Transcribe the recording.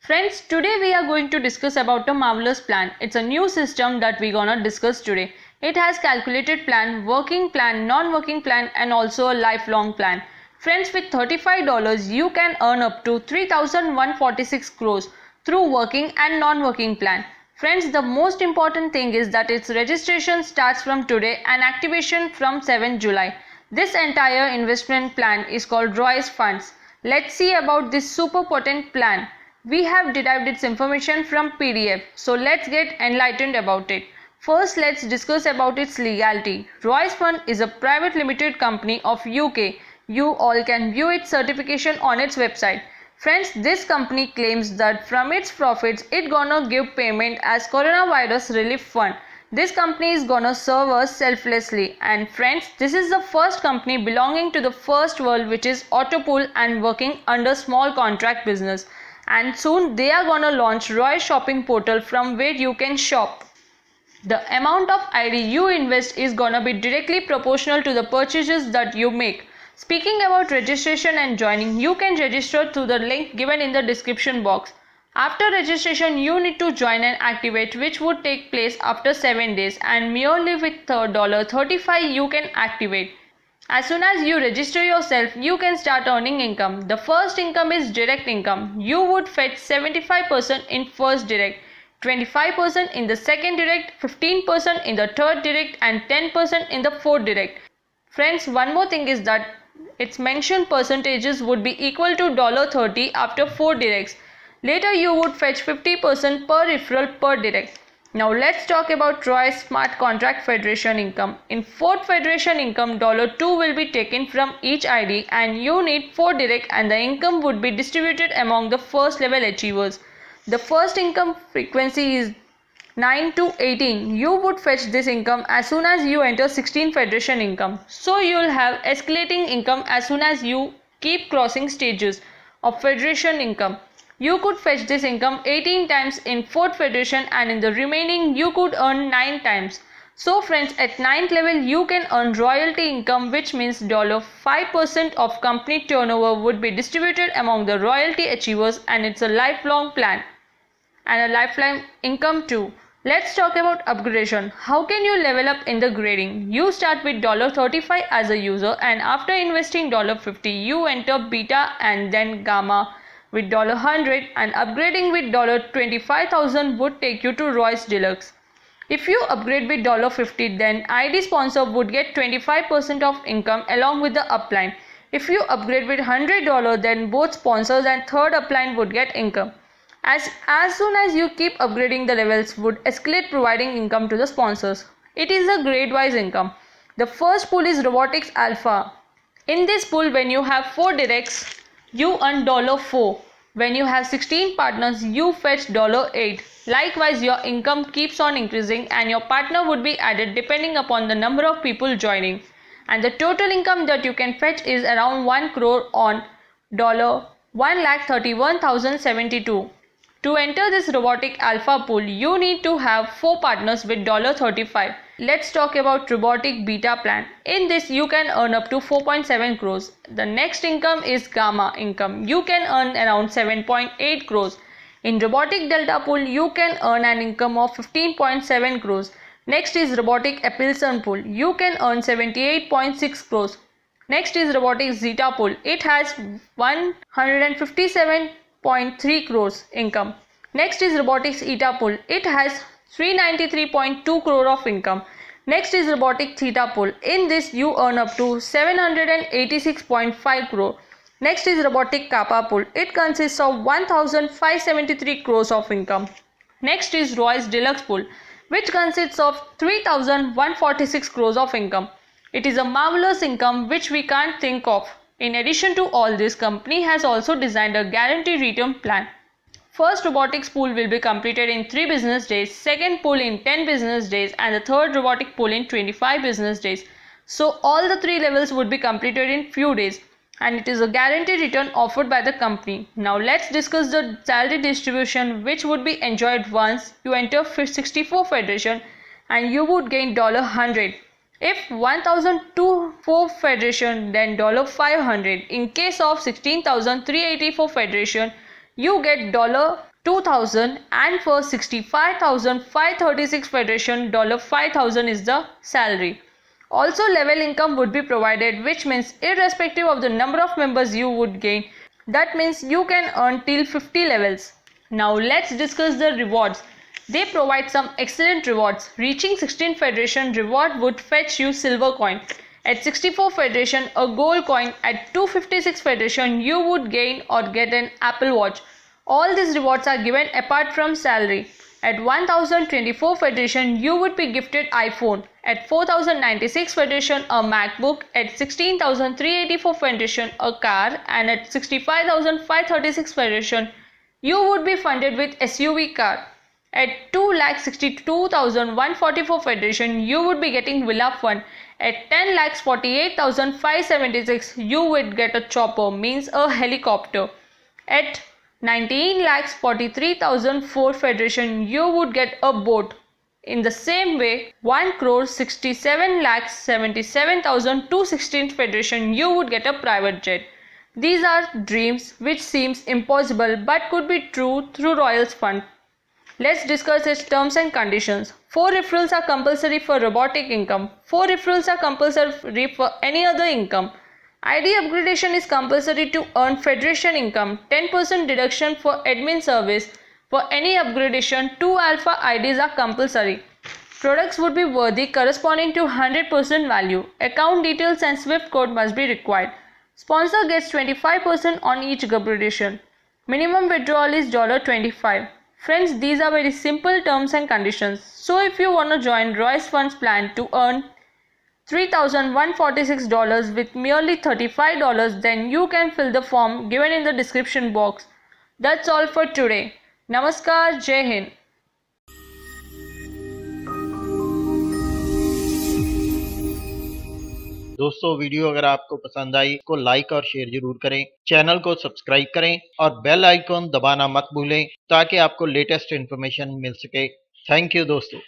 Friends, today we are going to discuss about a marvelous plan. It's a new system that we're gonna discuss today. It has calculated plan, working plan, non-working plan and also a lifelong plan. Friends, with $35 you can earn up to 3,146 crores through working and non-working plan. Friends, the most important thing is that its registration starts from today and activation from 7 July. This entire investment plan is called Royce Funds. Let's see about this super potent plan. We have derived its information from PDF, so let's get enlightened about it. First, let's discuss about its legality. Royce Fund is a private limited company of UK. You all can view its certification on its website. Friends, this company claims that from its profits, it gonna give payment as coronavirus relief fund. This company is gonna serve us selflessly. And friends, this is the first company belonging to the first world which is Autopool and working under small contract business. And soon they are gonna launch Royce shopping portal from where you can shop. The amount of ID you invest is gonna be directly proportional to the purchases that you make. Speaking about registration and joining, you can register through the link given in the description box. After registration, you need to join and activate, which would take place after 7 days, and merely with $35 you can activate. As soon as you register yourself, you can start earning income. The first income is direct income. You would fetch 75% in first direct, 25% in the second direct, 15% in the third direct and 10% in the fourth direct. Friends, one more thing is that its mentioned percentages would be equal to $30 after 4 directs. Later you would fetch 50% per referral per direct. Now let's talk about Royce Smart Contract Federation income. In fourth federation income, $2 will be taken from each ID and you need 4 direct and the income would be distributed among the first level achievers. The first income frequency is 9 to 18. You would fetch this income as soon as you enter 16 federation income. So you will have escalating income as soon as you keep crossing stages of federation income. You could fetch this income 18 times in 4th federation and in the remaining you could earn 9 times. So friends, at 9th level you can earn royalty income, which means 5% of company turnover would be distributed among the royalty achievers, and it's a lifelong plan and a lifelong income too. Let's talk about upgradation. How can you level up in the grading? You start with $35 as a user and after investing $50 you enter beta and then gamma with $100 and upgrading with $25,000 would take you to Royce Deluxe. If you upgrade with $50 then ID sponsor would get 25% of income along with the upline. If you upgrade with $100 then both sponsors and third upline would get income. As soon as you keep upgrading, the levels would escalate, providing income to the sponsors. It is a grade-wise income. The first pool is Robotics Alpha. In this pool, when you have 4 directs, you earn $4. When you have 16 partners, you fetch $8. Likewise, your income keeps on increasing and your partner would be added depending upon the number of people joining. And the total income that you can fetch is around 1 crore on $1,31,072. To enter this Robotic Alpha pool, you need to have 4 partners with $35. Let's talk about Robotic Beta plan. In this, you can earn up to 4.7 crores. The next income is Gamma income. You can earn around 7.8 crores. In Robotic Delta pool, you can earn an income of 15.7 crores. Next is Robotic Epsilon pool. You can earn 78.6 crores. Next is Robotic Zeta pool. It has 157.3 crores income. Next is Robotics Eta pool. It has 393.2 crore of income. Next is Robotic Theta pool. In this you earn up to 786.5 crore. Next is Robotic Kappa pool. It consists of 1573 crores of income. Next is Royce Deluxe pool, which consists of 3146 crores of income. It is a marvelous income which we can't think of. In addition to all this, company has also designed a guaranteed return plan. First robotics pool will be completed in 3 business days, second pool in 10 business days and the third robotic pool in 25 business days. So all the 3 levels would be completed in few days and it is a guaranteed return offered by the company. Now let's discuss the salary distribution, which would be enjoyed once you enter 64 federation and you would gain $100. If 1024 federation, then $500. In case of 16,384 federation, you get $2,000, and for 65,536 Federation $5,000 is the salary. Also, level income would be provided, which means irrespective of the number of members you would gain, that means you can earn till 50 levels. Now let's discuss the rewards. They provide some excellent rewards. Reaching 16 Federation reward would fetch you silver coin. At 64 Federation, a gold coin. At 256 Federation, you would gain or get an Apple Watch. All these rewards are given apart from salary. At 1024 Federation, you would be gifted iPhone. At 4096 Federation, a MacBook. At 16384 Federation, a car. And at 65,536 Federation, you would be funded with SUV car. At 2,62,144 Federation, you would be getting Villa Fund. At 10,48,576, you would get a chopper, means a helicopter. At 19,43,004 Federation, you would get a boat. In the same way, 1,67,77,216 Federation, you would get a private jet. These are dreams which seems impossible but could be true through Royals Fund. Let's discuss its terms and conditions. 4 referrals are compulsory for robotic income. 4 referrals are compulsory for any other income. ID upgradation is compulsory to earn Federation income. 10% deduction for admin service. For any upgradation, 2 alpha IDs are compulsory. Products would be worthy corresponding to 100% value. Account details and SWIFT code must be required. Sponsor gets 25% on each upgradation. Minimum withdrawal is $25. Friends, these are very simple terms and conditions. So if you want to join Royals Fund's plan to earn $3,146 with merely $35, then you can fill the form given in the description box. That's all for today. Namaskar, Jai Hind. दोस्तों video अगर आपको पसंद आई तो like और share जरूर करें, channel को subscribe करें और बेल आइकॉन दबाना मत भूलें ताकि आपको लेटेस्ट इन्फॉर्मेशन मिल सके। थैंक यू दोस्तों।